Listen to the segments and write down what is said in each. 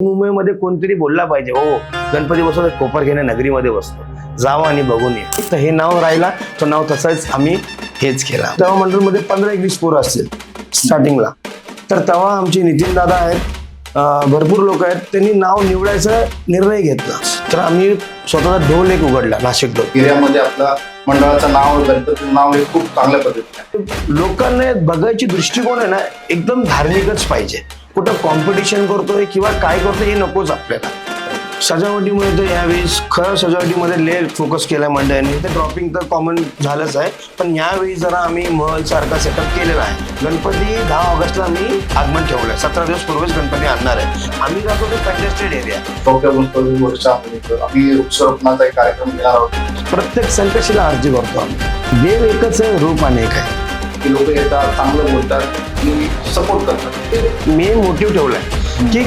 मुंबईमध्ये कोणतरी बोलला पाहिजे, हो गणपती बसवतो कोपरखेरणा नगरीमध्ये बसतो, जावं आणि बघून ये. तर हे नाव राहिला, तो नाव तसंच आम्ही हेच केला. तेव्हा मंडळमध्ये 15-20 पोरं असतील स्टार्टिंगला. तर तेव्हा आमचे नितीन दादा आहेत, भरपूर लोक आहेत, त्यांनी नाव निवडायचा निर्णय घेतला. तर आम्ही स्वतःचा ढोल एक उघडला, नाशिक ढोल. एरियामध्ये आपला मंडळाचं नाव, गणपतीचं नाव हे खूप चांगल्या पद्धतीने. लोकांना बघायची दृष्टिकोन आहे ना, एकदम धार्मिकच पाहिजे. कुठं कॉम्पिटिशन करतोय किंवा काय करतोय हे नकोच आपल्याला. सजावटीमध्ये तर यावेळेस खरं सजावटीमध्ये लय फोकस केला मंडळाने. ते ड्रॉपिंग तर कॉमन झालंच आहे, पण यावेळी जरा आम्ही महल सारखा सेटअप केलेला आहे. गणपती 10 ऑगस्टला आम्ही आगमन ठेवलंय. 17 दिवस पूर्वीच गणपती आणणार आहे. आम्ही जातो ते कंटेस्टेड एरिया. आम्ही वृक्षारोपणाचा एक कार्यक्रम घेणार आहोत. प्रत्येक संकष्टीला आरती करतो आम्ही. देव एकच आहे, रूप अनेक आहे. की लोक येतात, चांगलं बोलतात आणि सपोर्ट करतात. मी मोटिव्ह ठेवलाय की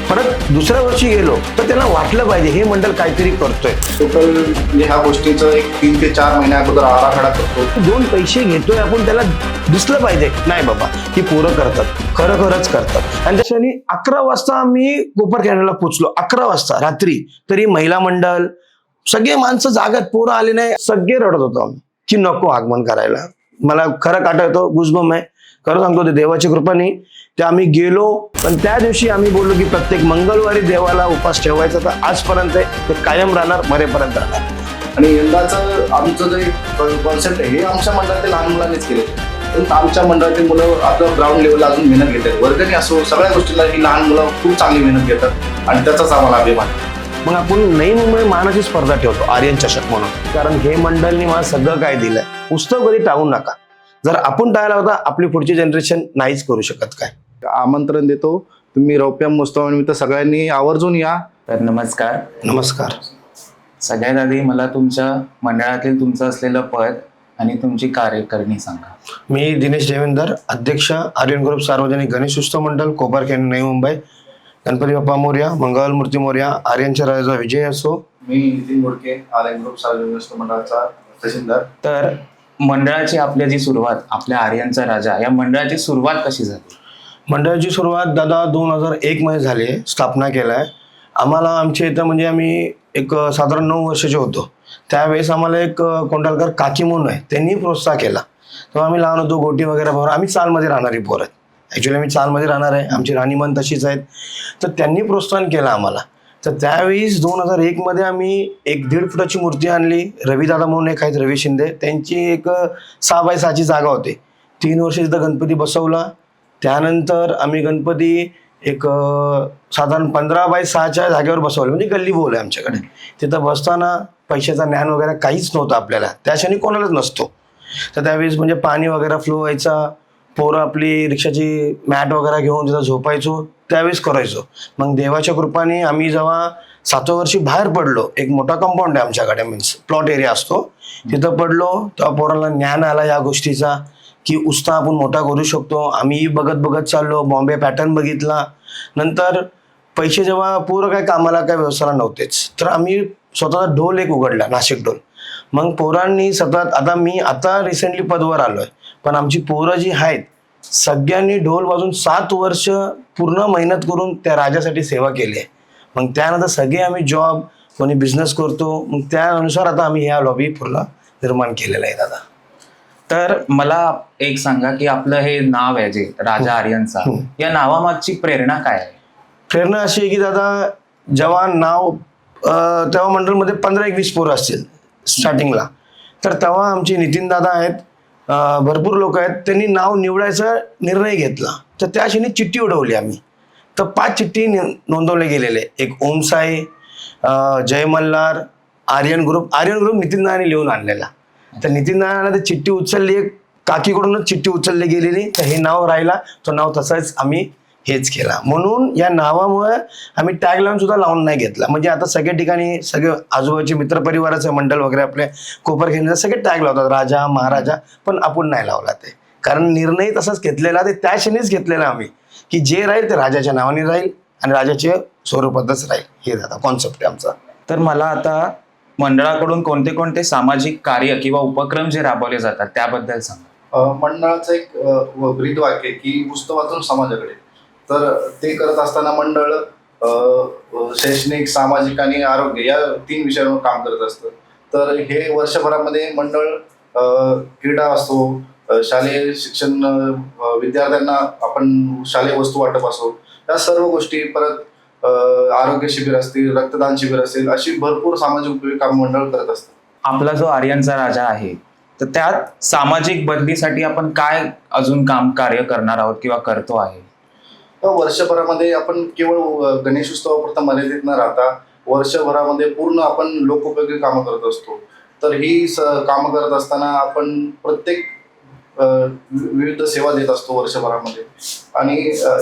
परत दुसऱ्या वर्षी गेलो तर त्यांना वाटलं पाहिजे हे मंडळ काहीतरी करतोय. टोटल ह्या गोष्टीचं एक 3 ते 4 महिन्या अगोदर आराखडा करतो. 2 पैसे घेतोय आपण, त्याला दिसलं पाहिजे नाही बाबा ही पोरं करतात, खरंच करतात. आणि त्या क्षणी 11 वाजता आम्ही कोपरखेरण्याला पोहोचलो. 11 वाजता रात्री. तरी महिला मंडळ सगळे माणसं जागात, पोरं आले नाही, सगळे रडत होतो आम्ही की नको आगमन करायला. मला खरं काटायतो, गुजबम आहे, खरं सांगतो, ते देवाची कृपाने ते आम्ही गेलो. पण त्या दिवशी आम्ही बोललो की प्रत्येक मंगळवारी देवाला उपास ठेवायचा. तर आजपर्यंत ते कायम राहणार, मरेपर्यंत राहणार. आणि यंदाचं आमचं जे कॉन्सेप्ट आहे हे आमच्या मंडळातील लहान मुलांनीच केले. पण आमच्या मंडळातील मुलं आपलं ग्राउंड लेवलला अजून मेहनत घेतात. वर्गणी असो, सगळ्या गोष्टीला ही लहान मुलं खूप चांगली मेहनत घेतात आणि त्याचाच आम्हाला अभिमान. मग आपण नई मुंबई मानाची स्पर्धा ठेवतो, आर्यन चषक म्हणून. कारण हे मंडळनी मला सगळं काय दिलंय. पुस्तक कधी टाळू नका. जर आपण टाळला होता, आपली पुढची जनरेशन नाहीच करू शकत. काय आमंत्रण देतो, तुम्ही रौप्य महोत्सवानिमित्त सगळ्यांनी आवर्जून या. तर नमस्कार. नमस्कार. सगळ्यात आधी मला तुमच्या मंडळातील तुमचं असलेलं पद आणि तुमची कार्यकारिणी सांगा. मी दिनेश देवेंदर, अध्यक्ष, आर्यन ग्रुप सार्वजनिक गणेश उत्सव मंडळ, कोपरखेरणा, नवी मुंबई. गणपती बाप्पा मोरया, मंगल मूर्ती मोरया, आर्यनच्या राजाचा विजय असो. मी नितीन मोडके, आर्यन ग्रुप सार्वजनिक गणेश उत्सव मंडळाचा तहसीलदार. तर मंडळाची आपली जी सुरुवात, आपल्या आर्यनचा राजा या मंडळाची सुरुवात कशी झाली? मंडळाची सुरुवात दादा 2001 मध्ये झाली आहे. स्थापना केलाय आम्हाला. आमच्या इथं म्हणजे आम्ही एक साधारण 9 वर्षाचे होतो. त्यावेळेस आम्हाला एक कोंडालकर काकी म्हणून आहे, त्यांनी प्रोत्साह केला. तेव्हा आम्ही लहान होतो, गोटी वगैरे भरून. आम्ही चालमध्ये राहणारी पोरं आहेत. ॲक्च्युली आम्ही चालमध्ये राहणार आहे, आमची राहणीमान तशीच आहेत. तर त्यांनी प्रोत्साहन केलं आम्हाला. तर त्यावेळेस 2001 मध्ये आम्ही एक 1.5 फुटाची मूर्ती आणली. रविदादा म्हणून एक आहेत, रवी शिंदे, त्यांची एक 6x6ची जागा होती. 3 वर्ष तिथं गणपती बसवला. त्यानंतर आम्ही गणपती एक साधारण 15x6च्या जागेवर बसवले, म्हणजे गल्ली बोल आहे आमच्याकडे. तिथं बसताना पैशाचा ज्ञान वगैरे काहीच नव्हतं आपल्याला, त्या क्षणी कोणालाच नसतो. तर त्यावेळेस म्हणजे पाणी वगैरे फ्लो व्हायचा, पोरं आपली रिक्षाची मॅट वगैरे घेऊन तिथं झोपायचो, त्यावेळेस करायचो. मग देवाच्या कृपाने आम्ही जेव्हा 7व्या वर्षी बाहेर पडलो, एक मोठा कंपाऊंड आहे आमच्याकडे, मीन्स प्लॉट एरिया असतो, तिथं पडलो. तेव्हा पोरांना ज्ञान आला या गोष्टीचा की उत्साह आपण मोठा करू शकतो. आम्ही बघत चाललो, बॉम्बे पॅटर्न बघितला. नंतर पैसे जेव्हा पोरं काय कामाला काय व्यवसायाला नव्हतेच, तर आम्ही स्वतःचा ढोल एक उघडला, नाशिक ढोल. मग पोरांनी सतत, आता रिसेंटली पदवर आलोय, पण आमची पोरं जी आहेत सगळ्यांनी ढोल वाजून 7 वर्ष पूर्ण मेहनत करून त्या राजासाठी सेवा केली आहे. मग त्यानंतर सगळे आम्ही जॉब, कोणी बिझनेस करतो. मग त्यानुसार आता आम्ही ह्या लॉबी पूर्ण निर्माण केलेलं आहे दादा. तर मला एक सांगा की आपलं हे नाव आहे जे राजा आर्यनचा, या नावामागची प्रेरणा काय आहे? प्रेरणा अशी आहे की दादा, जेव्हा नाव तेव्हा मंडळमध्ये 15-20 पोरं असतील स्टार्टिंगला. तर तेव्हा आमचे नितीन दादा आहेत, भरपूर लोक आहेत, त्यांनी नाव निवडायचा निर्णय घेतला. तर त्या क्षणी चिठ्ठी उडवली आम्ही. तर 5 चिठ्ठी नोंदवले गेलेले. एक ओम साई, जय मल्हार, आर्यन ग्रुप नितीन दादाने लिहून आणलेला. तर नितीन दादाने ते चिठ्ठी उचलली, एक काकीकडूनच चिठ्ठी उचलली गेलेली. तर हे नाव राहिला, तो नाव तसंच आम्ही हेच केला. म्हणून या नावामुळे आम्ही टॅग लावून सुद्धा लावून नाही घेतला. म्हणजे आता सगळ्या ठिकाणी सगळे आजूबाजूचे मित्रपरिवाराचे मंडळ वगैरे आपले कोपरखेरणा सगळे टॅग लावतात, राजा महाराजा, पण आपण नाही लावला ते. कारण निर्णय तसाच घेतलेला, ते त्या क्षणीच घेतलेला आम्ही की जे राहील ते राजाच्या नावाने राहील आणि राजाच्या स्वरूपातच राहील. हे दादा कॉन्सेप्ट आहे आमचा. तर मला आता मंडळाकडून कोणते कोणते सामाजिक कार्य किंवा उपक्रम जे राबवले जातात त्याबद्दल सांगा. मंडळाचं एक ब्रीद वाक्य की पुस्तक वाचून समाजाकडे. तर ते करत असताना मंडळ शैक्षणिक, सामाजिक आणि आरोग्य या 3 विषयांवर काम करत असतं. तर हे वर्षभरामध्ये मंडळ क्रीडा असो, शालेय शिक्षण, विद्यार्थ्यांना आपण शालेय वस्तू वाटप असो, या सर्व गोष्टी, परत आरोग्य शिबिर असतील, रक्तदान शिबिर असतील, अशी भरपूर सामाजिक उपयोगी काम मंडळ करत असतं. आपला जो आर्यनचा राजा आहे तर त्यात सामाजिक बदलीसाठी आपण काय अजून काम कार्य करणार आहोत किंवा करतो आहे? तर वर्षभरामध्ये आपण केवळ गणेशोत्सवापुरता मर्यादित न राहता वर्षभरामध्ये पूर्ण आपण लोकोपयोगी कामं करत असतो. तर ही कामं करत असताना आपण प्रत्येक विविध सेवा देत असतो वर्षभरामध्ये, आणि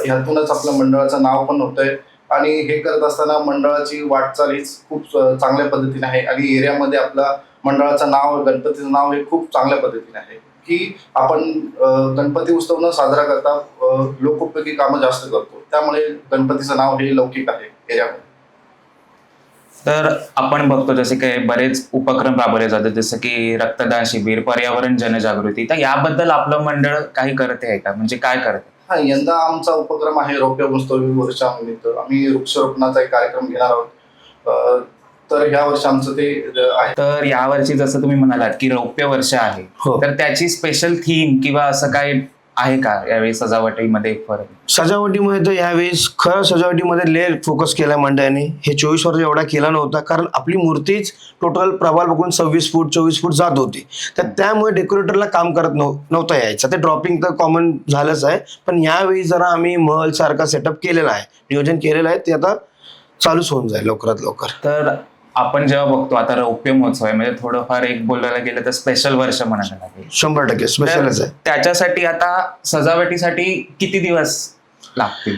ह्यातूनच आपल्या मंडळाचं नाव पण होतंय. आणि हे करत असताना मंडळाची वाटचाल हीच खूप चांगल्या पद्धतीने आहे, आणि एरियामध्ये आपला मंडळाचं नाव, गणपतीचं नाव हे खूप चांगल्या पद्धतीने आहे की आपण गणपती उत्सव न साजरा करता लोकोपयोगी कामं जास्त करतो. त्यामुळे गणपतीचं नाव हे लौकिक आहे एरियामध्ये. तर आपण बघतो जसे काही बरेच उपक्रम राबवले जातात, जसं की रक्तदान शिबिर, पर्यावरण जनजागृती. तर याबद्दल आपलं मंडळ काही करते आहे का, म्हणजे काय करते? हा, यंदा आमचा उपक्रम आहे रौप्य महोत्सवी वर्षानिमित्त आम्ही वृक्षारोपणाचा एक कार्यक्रम घेणार आहोत. तर ह्या वर्षी आमचं ते आहे. तर यावर्षी जसं तुम्ही म्हणालात की रौप्य वर्ष आहे, हो. तर त्याची स्पेशल थीम किंवा असं काय आहे का यावेळी सजावटीमध्ये फरक? सजावटीमध्ये तर यावेळेस खरं सजावटीमध्ये लय फोकस केला मंडळाने. हे 24 वर्ष एवढा केला नव्हता, कारण आपली मूर्तीच टोटल प्रभाल बघून 26 फूट 24 फूट जात होती. तर त्यामुळे डेकोरेटरला काम करत नव्हतं यायचं. ते ड्रॉपिंग तर कॉमन झालंच आहे, पण यावेळी जरा आम्ही महल सारखा सेटअप केलेला आहे, नियोजन केलेलं आहे. ते आता चालूच होऊन जाईल लवकरात लवकर. तर आपण जेव्हा बघतो आता रौप्य महोत्सव आहे, म्हणजे थोडंफार एक बोलायला गेलं तर स्पेशल वर्ष म्हणायला लागेल. 100% स्पेशलच आहे. त्याच्यासाठी आता सजावटीसाठी किती दिवस लागतील?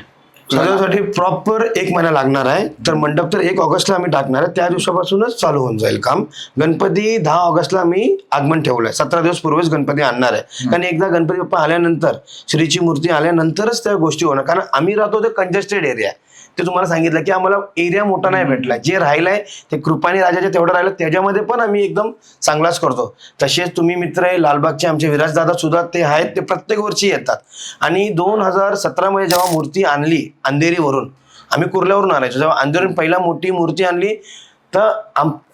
सजावटीसाठी प्रॉपर 1 महिना लागणार आहे. तर मंडप तर 1 ऑगस्टला आम्ही टाकणार आहे, त्या दिवसापासूनच चालू होऊन जाईल काम. गणपती 10 ऑगस्टला आम्ही आगमन ठेवलंय. 17 दिवस पूर्वीच गणपती आणणार आहे, कारण एकदा गणपती बाप्पा आल्यानंतर, श्रीची मूर्ती आल्यानंतरच त्या गोष्टी होणार. कारण आम्ही राहतो ते कंजेस्टेड एरिया, ते तुम्हाला सांगितलं की आम्हाला एरिया मोठा नाही भेटला. जे राहिलाय ते कृपानी राजाचे तेवढं राहिलं, त्याच्यामध्ये पण आम्ही एकदम चांगलाच करतो. तसेच तुम्ही मित्र आहे लालबागचे आमचे विराज दादा सुद्धा ते आहेत, ते प्रत्येक वर्षी येतात. आणि 2017 मध्ये जेव्हा मूर्ती आणली अंधेरीवरून, आम्ही कुर्ल्यावरून आणायचो, जेव्हा अंधेरीवरून पहिला मोठी मूर्ती आणली, तर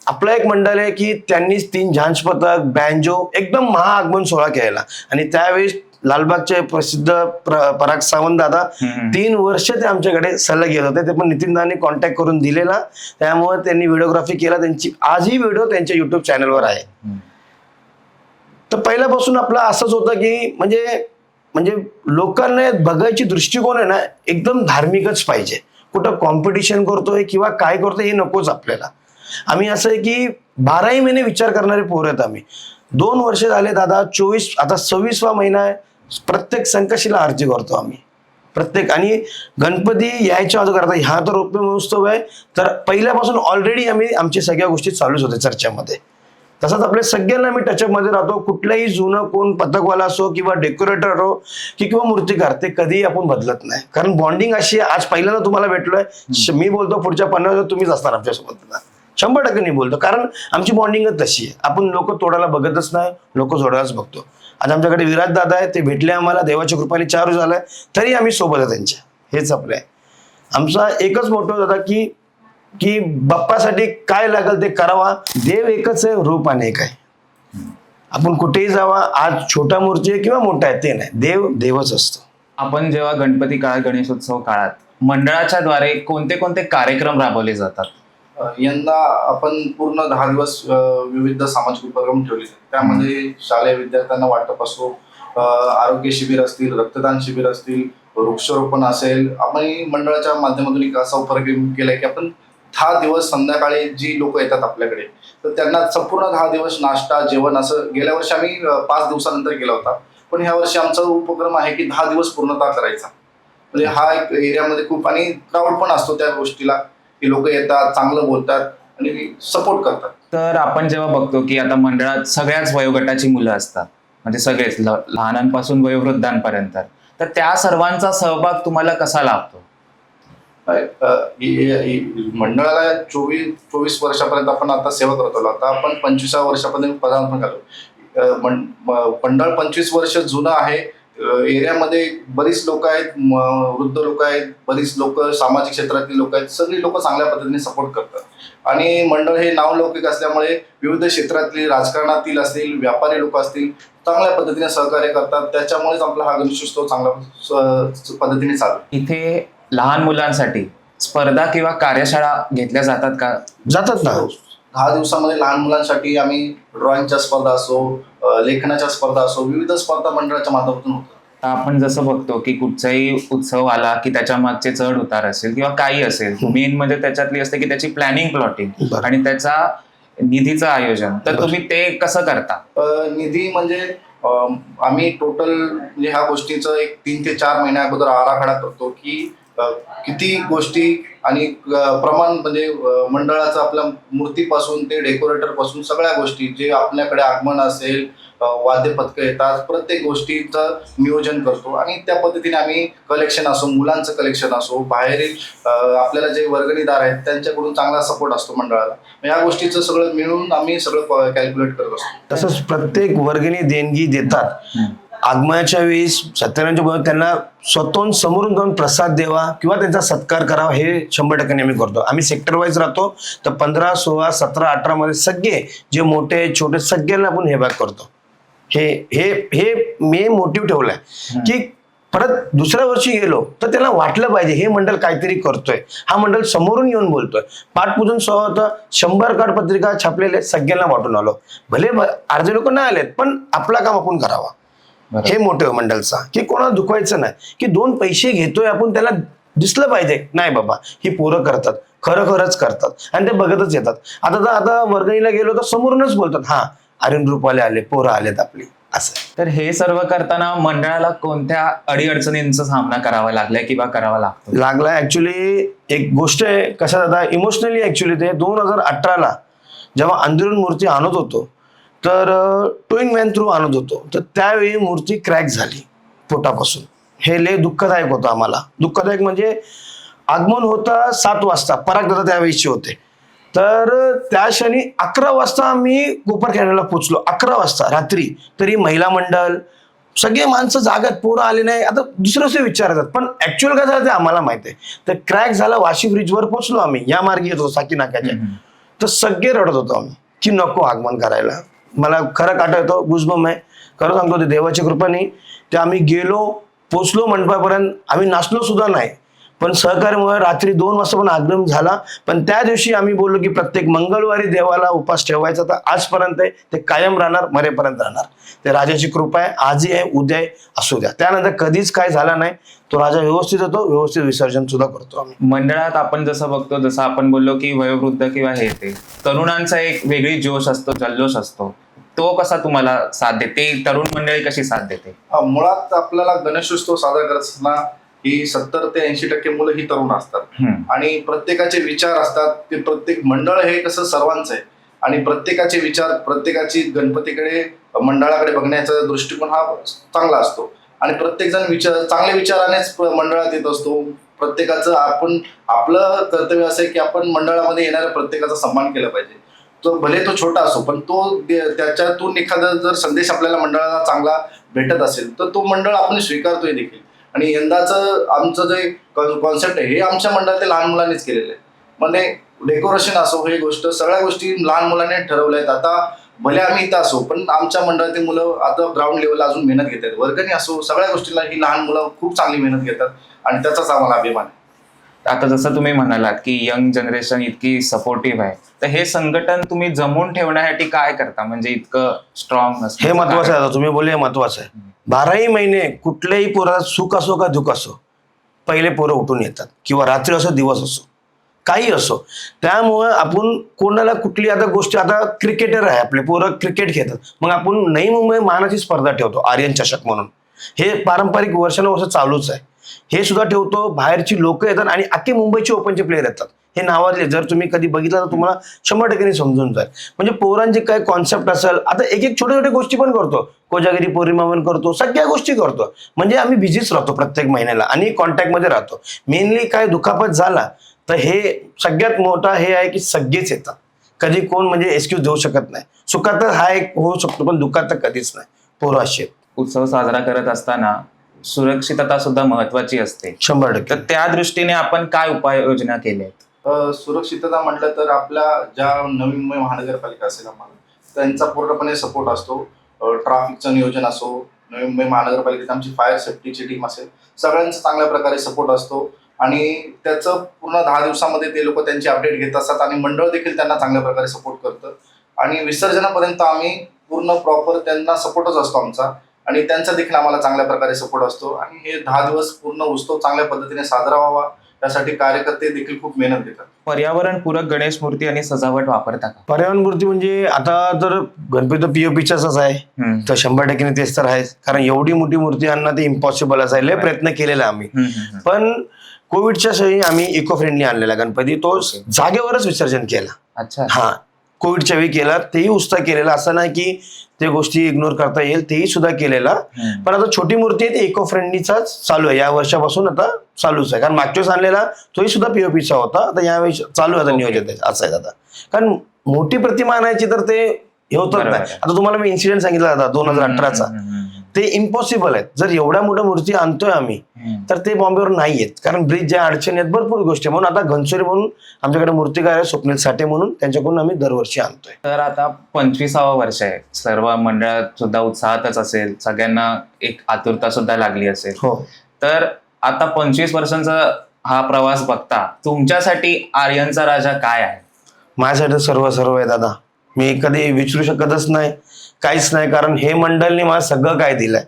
आपलं एक मंडळ आहे की त्यांनीच 3 झांज पथक, बँजो, एकदम महाआगमन सोहळा केला. आणि त्यावेळेस लालबागचे प्रसिद्ध पराग सावंत दादा 3 वर्ष ते आमच्याकडे सल्ला घेत होते. ते पण नितीन दादांनी कॉन्टॅक्ट करून दिलेला, त्यामुळे त्यांनी व्हिडिओग्राफी केला. त्यांची आजही व्हिडिओ त्यांच्या युट्यूब चॅनलवर आहे. तर पहिल्यापासून आपला असंच होतं की म्हणजे लोकांना बघायची दृष्टिकोन आहे ना, एकदम धार्मिकच पाहिजे. कुठं कॉम्पिटिशन करतोय किंवा काय करतोय हे नकोच आपल्याला. आम्ही असं आहे की 12ही महिने विचार करणारे पोर आहेत आम्ही. 2 वर्ष झाले दादा, 24 आता 26वा महिना आहे. प्रत्येक संकष्टीला आरती करतो आम्ही प्रत्येक. आणि गणपती यायच्या अगोदर, आता ह्या तर रौप्य महोत्सव आहे, तर पहिल्यापासून ऑलरेडी आमची सगळ्या गोष्टी चालूच होते चर्चेमध्ये. तसंच आपल्या सगळ्यांना आम्ही टचअपमध्ये राहतो. कुठलाही जुनं कोण पथकवाला असो किंवा डेकोरेटर हो किंवा मूर्तिकार, ते कधीही आपण बदलत नाही. कारण बॉन्डिंग अशी आहे, आज पहिल्यांदा तुम्हाला भेटलोय, मी बोलतो पुढच्या 50 वर्षात तुम्हीच असणार आमच्यासोबत. 100% नाही बोलतो, कारण आमची बॉन्डिंगच तशी आहे. आपण लोक तोडायला बघतच नाही, लोक जोडायलाच बघतो. आज आमच्याकडे विराज दादा आहे, ते भेटले आम्हाला, देवाच्या कृपाने 4 वर्ष झालंय, तरी आम्ही सोबत आहे त्यांच्या. हेच आपलं आहे. आमचा एकच मोठं दादा की बाप्पासाठी काय लागेल ते करावा. देव एकच आहे, रूप अनेक आहे. आपण कुठेही जावा, आज छोटा मूर्ती आहे किंवा मोठा आहे ते नाही, देव देवच असतो. आपण जेव्हा गणपती काळात, गणेशोत्सव काळात मंडळाच्या द्वारे कोणते कोणते कार्यक्रम राबवले जातात? यंदा आपण पूर्ण 10 दिवस विविध सामाजिक उपक्रम ठेवले. त्यामध्ये शालेय विद्यार्थ्यांना वाटप असो, आरोग्य शिबिर असतील, रक्तदान शिबिर असतील, वृक्षारोपण असेल. आपण मंडळाच्या माध्यमातून एक असा उपक्रम केलाय की आपण 10 दिवस संध्याकाळी जी लोक येतात आपल्याकडे, तर त्यांना संपूर्ण 10 दिवस नाश्ता, जेवण असं. गेल्या वर्षी आम्ही 5 दिवसानंतर केला होता, पण ह्या वर्षी आमचा उपक्रम आहे की 10 दिवस पूर्णतः करायचा. म्हणजे हा एक एरियामध्ये खूप, आणि क्राऊड पण असतो त्या गोष्टीला, की लोक येतात, चांगलं बोलतात आणि सपोर्ट करतात. तर आपण जेव्हा बघतो की आता मंडळात सगळ्याच वयोगटाची मुलं असतात, म्हणजे सगळेच लहानांपासून वयोवृद्धांपर्यंत, तर त्या सर्वांचा सहभाग तुम्हाला कसा लाभतो? मंडळाला 24 वर्षापर्यंत आपण आता सेवा करतो. आता आपण 25व्या वर्षापर्यंत पदार्पण करतो. मंडळ 25 वर्ष जुनं आहे, एरियामध्ये बरीच लोक आहेत, वृद्ध लोक आहेत, बरीच लोक सामाजिक क्षेत्रातील लोक आहेत, सगळी लोक चांगल्या पद्धतीने सपोर्ट करतात आणि मंडळ हे नावलौकिक असल्यामुळे विविध क्षेत्रातली, राजकारणातील असतील, व्यापारी लोक असतील, चांगल्या पद्धतीने सहकार्य करतात. त्याच्यामुळेच आपला हा गणेशोत्सव चांगल्या पद्धतीने चालू. इथे लहान मुलांसाठी स्पर्धा किंवा कार्यशाळा घेतल्या जातात का? जातात ना. 10 दिवसामध्ये लहान मुलांसाठी आम्ही ड्रॉइंगच्या स्पर्धा असो, लेखनाच्या स्पर्धा असो, विविध स्पर्धा मंडळाच्या माध्यमातून होतात. तर आपण जसं बघतो की कुठचाही उत्सव आला की त्याच्या मागचे चढ उतार असेल किंवा काही असेल, मेन म्हणजे त्याच्यातली असते की त्याची प्लॅनिंग, प्लॉटिंग बरं. आणि त्याचा निधीचं आयोजन. तर तुम्ही ते कसं करता? निधी म्हणजे आम्ही टोटल म्हणजे ह्या गोष्टीचं एक 3 ते 4 महिन्या अगोदर आराखडा करतो की किती गोष्टी आणि प्रमाण म्हणजे मंडळाचं आपल्या मूर्तीपासून ते डेकोरेटर पासून सगळ्या गोष्टी, जे आपल्याकडे आगमन असेल, वाद्य पथकं येतात, प्रत्येक गोष्टीचं नियोजन करतो आणि त्या पद्धतीने आम्ही कलेक्शन असो, मुलांचं कलेक्शन असो, बाहेरील आपल्याला जे वर्गणीदार आहेत त्यांच्याकडून चांगला सपोर्ट असतो मंडळाला. या गोष्टीचं सगळं मिळून आम्ही सगळं कॅल्क्युलेट करत असतो. तसंच प्रत्येक वर्गणी देणगी देतात. आगमनाच्या वेळेस सत्यनारायणच्या बरोबर त्यांना स्वतःहून समोरून जाऊन प्रसाद द्यावा किंवा त्यांचा सत्कार करावा, हे 100% आम्ही करतो. आम्ही सेक्टर वाईज राहतो, तर 15, 16, 17, 18 मध्ये सगळे जे मोठे छोटे सगळ्यांना आपण हे बॅक करतो. हे हे हे मी मोटिव्ह ठेवलाय की परत दुसऱ्या वर्षी गेलो तर त्याला वाटलं पाहिजे हे मंडळ काहीतरी करतोय, हा मंडळ समोरून येऊन बोलतोय. पाठपूजन सोहळा होता, 100 कार्ड पत्रिका छापलेले सगळ्यांना वाटून आलो. भले अर्धे लोक नाही आलेत, पण आपला काम आपण करावा. हे मोठं मंडळचा की कोणाला दुखवायचं नाही, की 2 पैसे घेतोय आपण, त्याला दिसलं पाहिजे नाही बाबा ही पोरं करतात, खरंच करतात आणि ते बघतच येतात. आता वर्गणीला गेलो तर समोरूनच बोलतात, हा आर्यन ग्रुपवाले आले, पोरं आलेत आपली, असं. तर हे सर्व करताना मंडळाला कोणत्या अडीअडचणींचा सामना करावा लागलाय किंवा करावा लागला? ऍक्च्युली एक गोष्ट आहे, कशा दादा इमोशनली ऍक्च्युली ते 2018ला जेव्हा अंदरून मूर्ती आणत होतो तर टोईंग व्हॅन थ्रू आणत होतो, तर त्यावेळी मूर्ती क्रॅक झाली पोटापासून. हे लय दुःखदायक होतं आम्हाला. दुःखदायक म्हणजे आगमन होता 7 वाजता, पराग दादा त्यावेळीचे होते, तर त्या क्षणी 11 वाजता आम्ही कोपरखेड्याला पोचलो. 11 वाजता रात्री. तरी महिला मंडळ सगळे माणसं जागात, पोरं आले नाही. आता दुसरे विचारतात, पण ऍक्च्युअल काय झालं ते आम्हाला माहिती आहे. तर क्रॅक झाला, वाशी ब्रिजवर पोचलो आम्ही, या मार्गे येत होतो साकी नाक्याच्या, तर सगळे रडत होतो आम्ही की नको आगमन करायला. मला खरं आठवतो, गुजबम आहे, खरं सांगतो, ते देवाच्या कृपाने ते आम्ही गेलो, पोचलो मंडपापर्यंत. आम्ही नाचलो सुद्धा नाही, पण सहकार्यामुळे रात्री 2 वाजता पण आगमन झाला. पण त्या दिवशी आम्ही बोललो की प्रत्येक मंगळवारी देवाला उपास ठेवायचा, तर आजपर्यंत आहे ते कायम राहणार, मरेपर्यंत राहणार. ते राजाची कृपा आहे, आजही आहे, उद्या आहे, असू द्या. त्यानंतर कधीच काय झाला नाही. तो राजा व्यवस्थित होतो, व्यवस्थित विसर्जन सुद्धा करतो आम्ही. मंडळात आपण जसं बघतो, जसं आपण बोललो की वयोवृद्ध किंवा हे ते तरुणांचा एक वेगळी जोश असतो, जल्लोष असतो, तो कसा तुम्हाला साथ देते? तरुण मंडळी कशी साथ देते? मुळात आपल्याला गणेशोत्सव साजरा करत असताना ही 70 ते 80% मुलं ही तरुण असतात आणि प्रत्येकाचे विचार असतात. ते प्रत्येक मंडळ हे कसं सर्वांचं आहे आणि प्रत्येकाचे विचार, प्रत्येकाची गणपतीकडे, मंडळाकडे बघण्याचा दृष्टिकोन हा चांगला असतो आणि प्रत्येक जण चांगल्या विचारानेच मंडळात येत असतो. प्रत्येकाचं आपलं कर्तव्य असं आहे की आपण मंडळामध्ये येणाऱ्या प्रत्येकाचा सन्मान केला पाहिजे. तो भले तो छोटा असो, पण तो त्याच्यातून एखादा जर संदेश आपल्याला मंडळाला चांगला भेटत असेल तर तो मंडळ आपण स्वीकारतोय देखील. आणि यंदाचं आमचं जे कॉन्सेप्ट आहे हे आमच्या मंडळातील लहान मुलांनीच केलेलं आहे. म्हणजे डेकोरेशन असो, हे गोष्ट सगळ्या गोष्टी लहान मुलांनी ठरवल्या आहेत. आता भले आम्ही इथं असो, पण आमच्या मंडळातील मुलं आता ग्राउंड लेवलला अजून मेहनत घेत आहेत. वर्गणी असो, सगळ्या गोष्टीला ही लहान मुलं खूप चांगली मेहनत घेतात आणि त्याचाच आम्हाला अभिमान आहे. आता जसं तुम्ही म्हणालात की यंग जनरेशन इतकी सपोर्टिव्ह आहे, तर हे संघटन तुम्ही जमवून ठेवण्यासाठी काय करता, म्हणजे इतकं स्ट्रॉंग असतं? हे महत्वाचं आहे, तुम्ही बोलले महत्वाचं आहे. 12ही महिने कुठल्याही पोरात सुख असो का दुःख असो, पहिले पोरं उठून येतात, किंवा रात्री असो दिवस असो, काही असो. त्यामुळं आपण कोणाला कुठली आता गोष्टी, आता क्रिकेटर आहे आपले पोरं क्रिकेट खेळतात, मग आपण नवी मुंबई मानाची स्पर्धा ठेवतो आर्यन चषक म्हणून. हे पारंपरिक वर्षानुवर्ष चालूच आहे. हे सुद्धा ठेवतो. बाहेरची लोक येतात आणि अख्खे मुंबईचे ओपनचे प्लेयर येतात. हे नावाजले जर तुम्ही कधी बघितलं तर तुम्हाला 100% समजून जाईल. म्हणजे पोरांचे काय कॉन्सेप्ट असेल, आता एक छोट्या छोट्या गोष्टी पण करतो, कोजागिरी पौर्णिमा पण करतो, सगळ्या गोष्टी करतो. म्हणजे आम्ही बिझीच राहतो प्रत्येक महिन्याला आणि कॉन्टॅक्टमध्ये राहतो. मेनली काय दुखापत झाला तर हे सगळ्यात मोठा हे आहे की सगळेच येतात. कधी कोण म्हणजे एक्सक्यूज देऊ शकत नाही. सुखात हा एक होऊ शकतो, पण दुःखात तर कधीच नाही. पोरं अशी आहेत. उत्सव साजरा करत असताना सुरक्षितता सुद्धा महत्वाची असते. 100%. तर त्या दृष्टीने आपण काय उपाययोजना केल्या आहेत? सुरक्षितता म्हटलं तर आपल्या ज्या नवी मुंबई महानगरपालिका असेल आम्हाला त्यांचा पूर्णपणे सपोर्ट असतो. ट्रॅफिकचं नियोजन असो, नवी मुंबई महानगरपालिकेत आमची फायर सेफ्टीची टीम असेल, सगळ्यांचा चांगल्या प्रकारे सपोर्ट असतो आणि त्याचं पूर्ण 10 दिवसामध्ये ते लोक त्यांची अपडेट घेत असतात आणि मंडळ देखील त्यांना चांगल्या प्रकारे सपोर्ट करतं आणि विसर्जनापर्यंत आम्ही पूर्ण प्रॉपर त्यांना सपोर्टच असतो आमचा आणि त्यांचा देखील आम्हाला चांगल्या प्रकारे सपोर्ट असतो आणि हे 10 दिवस पूर्ण उत्सव चांगल्या पद्धतीने साजरा व्हावा त्यासाठी कार्यकर्ते देखील खूप मेहनत घेतात. पर्यावरणपूरक गणेश मूर्ती आणि सजावट वापरता का? पर्यावरण मूर्ती म्हणजे आता तर गणपती पीओपीचाच आहे, तर 100% तेच तर आहे. कारण एवढी मोठी मूर्ती आणणं ते इम्पॉसिबल असायला लय प्रयत्न केलेला आम्ही. पण कोविडच्या वेळी आम्ही इको फ्रेंडली आणलेला गणपती, तो जागेवरच विसर्जन केला. अच्छा. हा, कोविडच्या वेळी केला, तेही उत्साह केलेला. असं नाही की ते गोष्टी इग्नोर करता येईल, तेही सुद्धा केलेला. पण आता छोटी मूर्ती आहे, ते इको फ्रेंडलीचाच चालू आहे या वर्षापासून, आता चालूच आहे. कारण मागच्या वेळेस आणलेला तोही सुद्धा पीओपीचा होता, आता यावेळी चालू आहे आता नियोजन असं आहे आता. कारण मोठी प्रतिमा आणायची तर ते हे होतच नाही. आता तुम्हाला मी इन्सिडेंट सांगितला होता 2018चा, ते इम्पॉसिबल आहे. जर एवढ्या मोठ्या मूर्ती आणतोय आम्ही तर ते बॉम्बेवर नाही येत, कारण ब्रिज ज्या अडचणी आहेत, भरपूर गोष्टी. म्हणून आता घनसोरी म्हणून आमच्याकडे मूर्तिकार आहे स्वप्नील साठे म्हणून, त्यांच्याकडून आम्ही दरवर्षी आणतोय. तर आता 25वा वर्ष आहे, सर्व मंडळात सुद्धा उत्साहातच असेल, सगळ्यांना एक आतुरता सुद्धा लागली असेल. हो. तर आता 25 वर्षांचा हा प्रवास बघता तुमच्यासाठी आर्यनचा राजा काय आहे? माझ्यासाठी सर्व आहे दादा. मी कधी विचारू शकतच नाही, काहीच नाही. कारण हे मंडळनी मला सगळं काय दिलंय.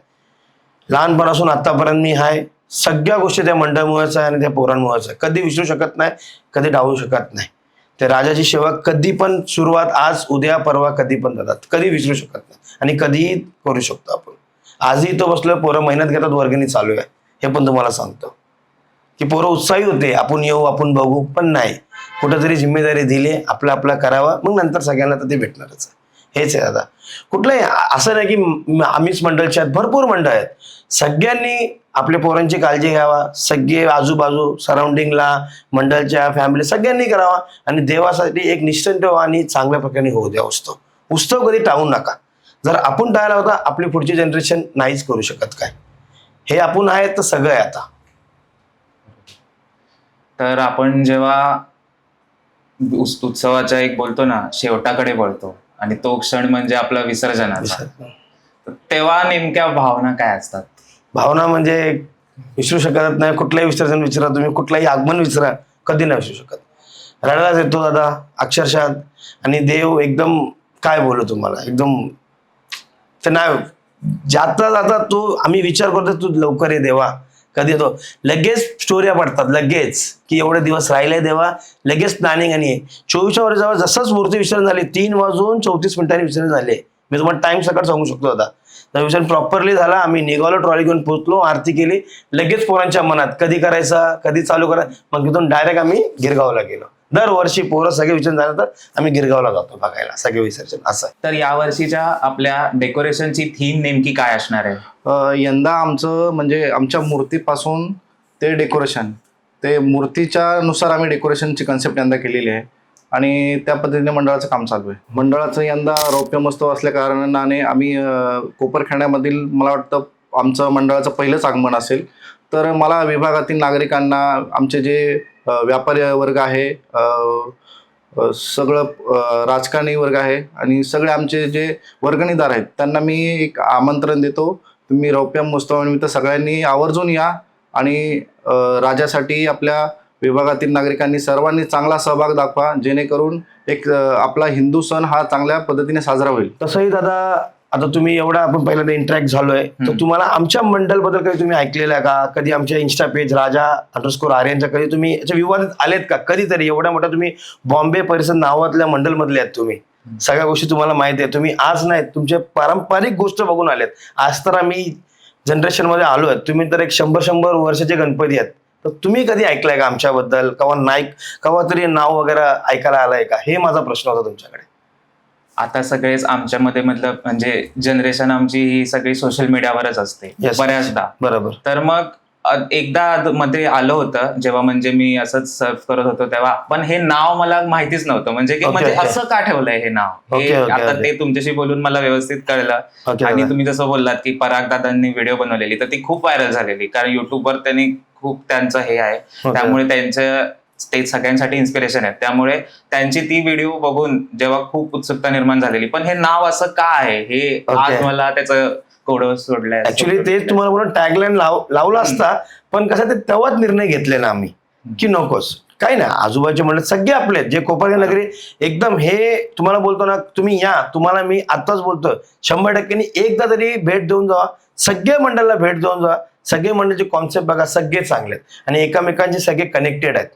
लहानपणापासून आतापर्यंत मी हाय, सगळ्या गोष्टी त्या मंडळमुळेच आहे आणि त्या पोरांमुळेच आहे. कधी विसरू शकत नाही, कधी डावू शकत नाही. त्या राजाची सेवा कधी पण, सुरुवात आज उद्या परवा कधी पण जातात, कधी विसरू शकत नाही आणि कधीही करू शकतो आपण. आजही इथं बसलोय, पोरं मेहनत घेतात, वर्गणी चालू आहे. हे पण तुम्हाला सांगतो की पोरं उत्साही होते, आपण येऊ, आपण बघू, पण नाही, कुठेतरी जिम्मेदारी दिली, आपलं करावं, मग नंतर सगळ्यांना तर ते भेटणारच. हेच आहे दादा. कुठलंही असं नाही की आम्हीच मंडळचे आहेत, भरपूर मंडळ आहेत. सगळ्यांनी आपल्या पोरांची काळजी घ्यावा, सगळे आजूबाजू सराउंडिंगला, मंडळच्या फॅमिली सगळ्यांनी करावा आणि देवासाठी एक निश्चिंत व्हा आणि चांगल्या प्रकारे होऊ द्या उत्सव कधी टाळू नका. जर आपण टाळला होता, आपली पुढची जनरेशन नाहीच करू शकत. काय हे आपण आहे तर सगळं आहे आता. तर आपण जेव्हा उत्सवाच्या एक बोलतो ना, शेवटाकडे वळतो आणि तो क्षण म्हणजे आपला विसर्जनाचा, तेव्हा नेमक्या भावना काय असतात? भावना म्हणजे विसरू शकत नाही. कुठलंही विसर्जन विचारा तुम्ही, कुठलंही आगमन विचारा, कधी नाही विसरू शकत. रडायलाच येतो दादा अक्षरशः. आणि देव एकदम काय बोलू तुम्हाला, एकदम ते नाही जाता जाता तो आम्ही विचार करतो, तू लवकर ये देवा, कधी येतो. लगेच स्टोऱ्या पडतात लगेच की एवढे दिवस राहिले देवा, लगेच प्लॅनिंग. आणि 24 वर जेव्हा जसंच मूर्ती विसर्जन झाली, 3:34 विसर्जन झाले. मी तुम्हाला टाइम सकाळ सांगू शकतो आता. तर विसर्जन प्रॉपरली झाला, आम्ही निघालो, ट्रॉली घेऊन पोहोचलो, आरती केली. लगेच पोरांच्या मनात कधी करायचा, कधी चालू करा. मग तिथून डायरेक्ट आम्ही गिरगावला गेलो. दरवर्षी पोरं सगळे विसर्जन झालं तर आम्ही गिरगावला जातो बघायला सगळे विसर्जन, असं. तर या वर्षीच्या आपल्या डेकोरेशनची थीम नेमकी काय असणार आहे? यंदा आमचं म्हणजे आमच्या मूर्तीपासून ते डेकोरेशन, ते मूर्तीच्या नुसार आम्ही डेकोरेशनची कन्सेप्ट यंदा केलेली आहे आणि त्या पद्धतीने मंडळाचं काम चालू आहे. मंडळाचं यंदा रौप्य महोत्सव असल्या कारणाने आम्ही कोपरखेड्यामधील, मला वाटतं आमचं मंडळाचं पहिलंच आगमन असेल. तर मला विभागातील नागरिकांना, आमचे जे व्यापारी वर्ग आहे, सगळं राजकारणी वर्ग आहे आणि सगळे आमचे जे वर्गणीदार आहेत, त्यांना मी एक आमंत्रण देतो, तुम्ही रौप्य महोत्सवानिमित्त सगळ्यांनी आवर्जून या आणि राजासाठी आपल्या विभागातील नागरिकांनी सर्वांनी चांगला सहभाग दाखवा, जेणेकरून एक आपला हिंदू सण हा चांगल्या पद्धतीने साजरा होईल. तसंही दादा, आता तुम्ही एवढा आपण पहिल्यांदा इंटरॅक्ट झालोय, तर तुम्हाला आमच्या मंडळ बद्दल काही तुम्ही ऐकलेलं आहे का? कधी आमच्या इन्स्टा पेज राजा_आर्यनच्या कधी तुम्ही याच्या विवादात आलेत का? कधीतरी एवढ्या मोठ्या तुम्ही बॉम्बे परिसर नावातल्या मंडळ मधले आहेत तुम्ही, सगळ्या गोष्टी तुम्हाला माहिती आहे. तुम्ही आज नाही, तुमचे पारंपरिक गोष्ट बघून आलेत. आज तर आम्ही जनरेशन मध्ये आलोय, तुम्ही तर एक 100 वर्षाचे गणपती आहेत. तर तुम्ही कधी ऐकलंय का आमच्याबद्दल? कवा तरी नाव वगैरे ऐकायला आलंय का? हे माझा प्रश्न होता तुमच्याकडे. आता सगळेच आमच्यामध्ये म्हणजे जनरेशन आमची ही सगळी सोशल मीडियावरच असते Yes. बऱ्याचदा. बरोबर. तर मग एकदा मध्ये आलं होतं जेव्हा म्हणजे मी असंच सर्च करत होतो तेव्हा, पण हे नाव मला माहितीच नव्हतं म्हणजे की Okay, म्हणजे okay. असं का ठेवलंय हे नाव. हे Okay, okay, आता okay. ते तुमच्याशी बोलून मला व्यवस्थित कळलं. Okay, आणि okay. तुम्ही जसं बोललात की पराग दादांनी व्हिडिओ बनवलेली तर ती खूप व्हायरल झालेली, कारण युट्यूबवर त्यांनी खूप त्यांचं हे आहे, त्यामुळे त्यांचं ते सगळ्यांसाठी इन्स्पिरेशन आहे. त्यामुळे त्यांची ती व्हिडिओ बघून जेव्हा खूप उत्सुकता निर्माण झालेली, पण हे नाव असं का आहे हे आज Okay. मला त्याचं कोडं सोडलंय. ऍक्च्युली तेच तुम्हाला बोलून टॅगलाईन लावला असता, पण कसं ते तेव्हाच निर्णय घेतलेला आम्ही की नकोस. काही नाही, आजूबाजूचे म्हणले सगळे आपले जे कोपरगाव नगरी एकदम हे तुम्हाला बोलतो ना, तुम्ही या, तुम्हाला मी आताच बोलतो 100% एकदा तरी भेट देऊन जावा, सगळे मंडळाला भेट देऊन जावा. सगळे मंडळाचे कॉन्सेप्ट बघा, सगळे चांगले आहेत आणि एकमेकांचे सगळे कनेक्टेड आहेत.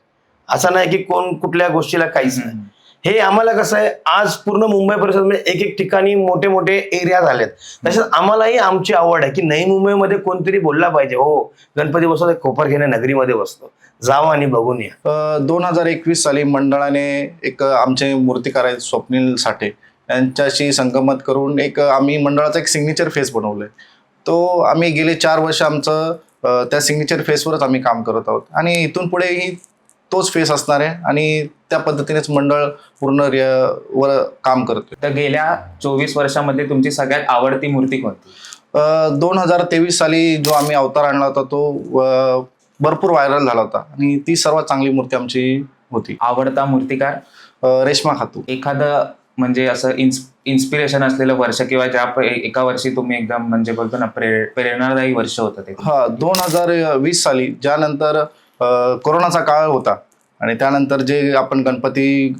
असं नाही की कोण कुठल्या गोष्टीला काहीच नाही. हे आम्हाला कसं आहे, आज पूर्ण मुंबई परिसरामध्ये एक एक ठिकाणी मोठे मोठे एरिया झालेत. तसेच आम्हालाही आमची आवड आहे की नवी मुंबईमध्ये कोणतरी बोलला पाहिजे, हो गणपती बसतो कोपरखेरणा नगरीमध्ये बसतो, जावा आणि बघून या. 2021 साली मंडळाने एक आमचे मूर्तिकार आहेत स्वप्नील साठे यांच्याशी संगमत करून एक आम्ही मंडळाचा एक सिग्नेचर फेस बनवलाय. तो आम्ही गेले 4 वर्ष आमचं त्या सिग्नेचर फेसवरच आम्ही काम करत आहोत आणि इथून पुढेही तोच फेस असणार आहे आणि त्या पद्धतीनेच मंडळ पूर्ण वर काम करतोय. तर गेल्या 24 वर्षामध्ये तुमची सगळ्यात आवडती मूर्ती कोणती? 2023 साली जो आम्ही अवतार आणला होता तो भरपूर व्हायरल झाला होता आणि ती सर्वात चांगली मूर्ती आमची होती. आवडता मूर्तिकार? रेश्मा खातू. एखादं म्हणजे असं इन्स्पिरेशन असलेलं वर्ष किंवा ज्या एका वर्षी तुम्ही एकदम म्हणजे बोलतो ना प्रेरणादायी वर्ष होतं ते? 2020 साली ज्यानंतर कोरोनाचा काळ होता आणि त्यानंतर जे आपण गणपती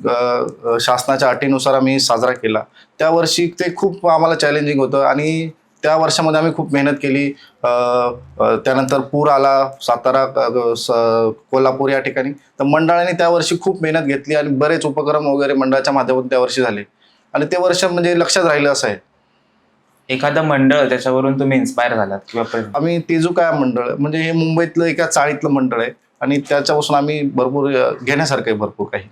शासनाच्या अटीनुसार आम्ही साजरा केला, त्या वर्षी ते खूप आम्हाला चॅलेंजिंग होतं आणि त्या वर्षामध्ये आम्ही खूप मेहनत केली. त्यानंतर पूर आला सातारा कोल्हापूर या ठिकाणी, तर मंडळाने त्या वर्षी खूप मेहनत घेतली आणि बरेच उपक्रम वगैरे मंडळाच्या माध्यमातून त्या वर्षी झाले आणि ते वर्ष म्हणजे लक्षात राहिलं असं आहे. एखादं मंडळ त्याच्यावरून तुम्ही इन्स्पायर झालात किंवा? आम्ही तेजुकाया मंडळ म्हणजे हे मुंबईतलं एका चाळीतलं मंडळ आहे आणि त्याच्यापासून आम्ही भरपूर घेण्यासारखं आहे भरपूर काही.